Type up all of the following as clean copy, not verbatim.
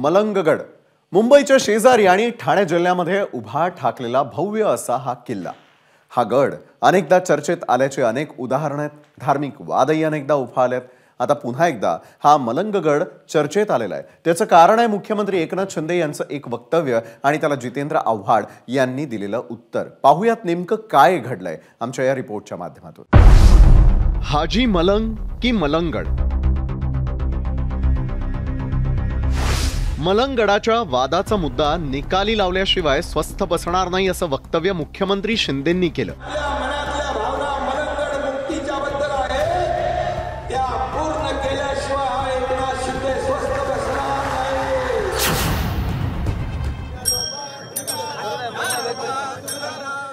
मलंगगड मुंबईच्या शेजारी आणि ठाणे जिल्ह्यामध्ये उभा ठाकलेला भव्य असा हा किल्ला। हा गड अनेकदा चर्चेत आल्याचे अनेक उदाहरण आहेत। धार्मिक वादही अनेकदा उफाळलेत। आता पुन्हा एकदा हा मलंगगड चर्चेत आलेला आहे। त्याचं कारण आहे मुख्यमंत्री एकनाथ शिंदे यांचं एक वक्तव्य आणि त्याला जितेंद्र आव्हाड यांनी दिलेलं उत्तर। पाहूयात नेमकं काय घडलंय आमच्या या रिपोर्टच्या माध्यमातून। हाजी मलंग की मलंगगड? मलंगगडाच्या वादाचा मुद्दा निकाली लावल्याशिवाय स्वस्थ बसणार नाही असं वक्तव्य मुख्यमंत्री शिंदेंनी केलं।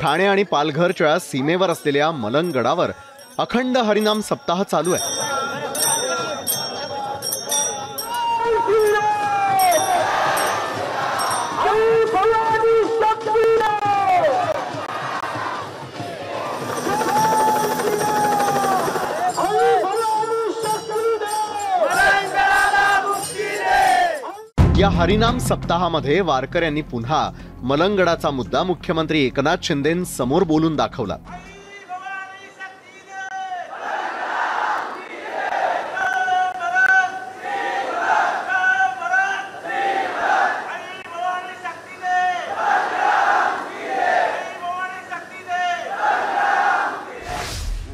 ठाणे आणि पालघरच्या सीमेवर असलेल्या मलंगगडावर अखंड हरिनाम सप्ताह चालू आहे। या हरिनाम सप्ताहामध्ये वारकऱ्यांनी पुन्हा मलंगगडाचा मुद्दा मुख्यमंत्री एकनाथ शिंदेंसमोर बोलून दाखवला।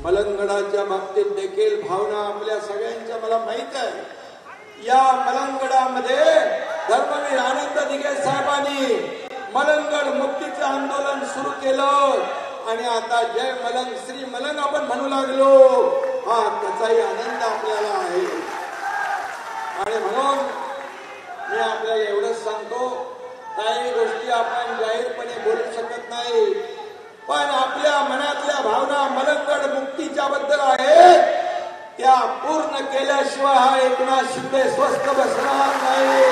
मलंगगडाच्या बाबतीत देखील भावना आपल्या सगळ्यांच्या मला माहित आहे। या मलंगगडामध्ये धर्मवीर आनंद दिघे साहेबांनी मलंगगड मुक्तीचे आंदोलन सुरू केलं आणि आता जय मलंग श्री मलंग आपण म्हणू लागलो। हा त्याचाही आनंद आपल्याला आहे आणि म्हणून मी आपल्याला एवढंच सांगतो, काही गोष्टी आपण जाहीरपणे बोलू शकत नाही, पण आपल्या मनातल्या भावना मलंगगड मुक्तीच्या बद्दल आहेत त्या पूर्ण केल्याशिवाय हा एकनाथ शिंदे स्वस्थ बसणार नाही।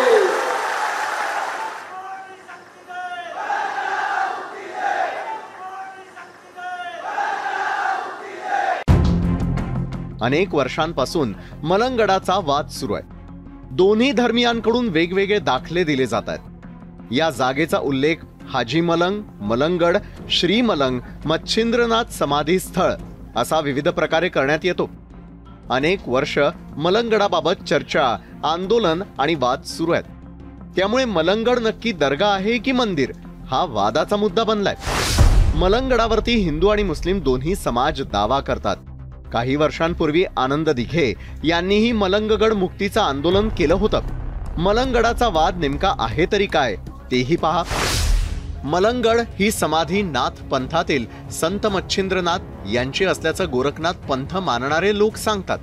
अनेक वर्षांपासून मलंगगडाचा वाद सुरू आहे। दोन्ही धर्मियांकडून वेगवेगळे दाखले दिले जात आहेत। या जागेचा उल्लेख हाजी मलंग, मलंगगड, श्री मलंग, मच्छिंद्रनाथ समाधी स्थळ असा विविध प्रकारे करण्यात येतो। अनेक वर्ष मलंगगडाबाबत चर्चा, आंदोलन आणि वाद सुरू आहेत। त्यामुळे मलंगगड नक्की दर्गा आहे की मंदिर हा वादाचा मुद्दा बनलाय। मलंगगडावरती हिंदू आणि मुस्लिम दोन्ही समाज दावा करतात। काही वर्षांपूर्वी आनंद दिघे यांनीही मलंगगड मुक्तीचं आंदोलन केलं होतं। मलंगगडाचा वाद नेमका आहे तरी काय तेही पहा। मलंगगड ही समाधी नाथ पंथातील संत मच्छिंद्रनाथ यांची असल्याचं गोरखनाथ पंथ मानणारे लोक सांगतात।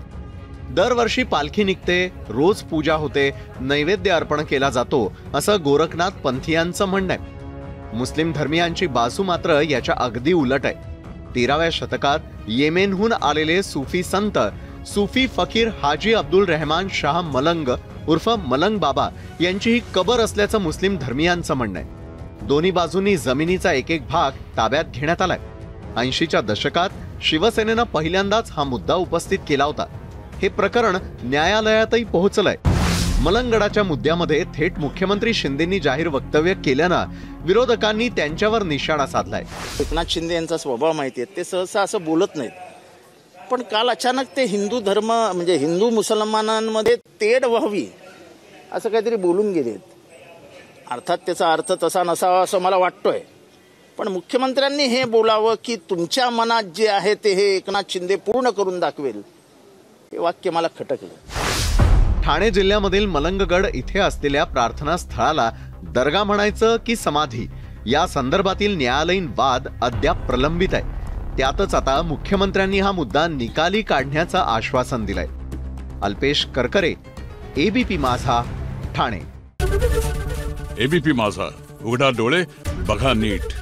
दरवर्षी पालखी निघते, रोज पूजा होते, नैवेद्य अर्पण केला जातो असं गोरखनाथ पंथीयांचं म्हणणं आहे। मुस्लिम धर्मियांची बाजू मात्र याच्या अगदी उलट आहे। 13व्या शतकात येमेनहून आलेले सुफी संत सुफी फकीर हाजी अब्दुल रहमान शाह मलंग उर्फ मलंग बाबा यांची ही कबर असल्याचं मुस्लिम धर्मियांचं म्हणणं आहे। दोन्ही बाजूंनी जमिनीचा एक एक भाग ताब्यात घेण्यात आलाय। 80च्या दशकात शिवसेनेनं पहिल्यांदाच हा मुद्दा उपस्थित केला होता। हे प्रकरण न्यायालयातही पोहोचलंय। मलंगगडाच्या मुद्द्यामध्ये थेट मुख्यमंत्री शिंदेंनी जाहीर वक्तव्य केल्यानं विरोधकांनी त्यांच्यावर निशाणा साधलाय। एकनाथ शिंदे यांचा स्वभाव माहिती आहे, ते सहसा असं बोलत नाहीत, पण काल अचानक ते हिंदू धर्म म्हणजे हिंदू मुसलमानांमध्ये तेढ व्हावी असं काहीतरी बोलून गेलेत। अर्थात त्याचा अर्थ तसा नसावा असं मला वाटतोय, पण मुख्यमंत्र्यांनी हे बोलावं की तुमच्या मनात जे आहे ते हे एकनाथ शिंदे पूर्ण करून दाखवेल, हे वाक्य मला खटकलं। ठाणे जिल्ह्यामधील मलंगगड इथे असलेल्या प्रार्थना स्थळाला दर्गा म्हणायचं की समाधी या संदर्भातील न्यायालयीन वाद अद्याप प्रलंबित आहे। त्यातच आता मुख्यमंत्र्यांनी हा मुद्दा निकाली काढण्याचं आश्वासन दिलंय। अल्पेश करकरे, एबीपी माझा, ठाणे। एबीपी माझा, उघडा डोळे बघा नीट।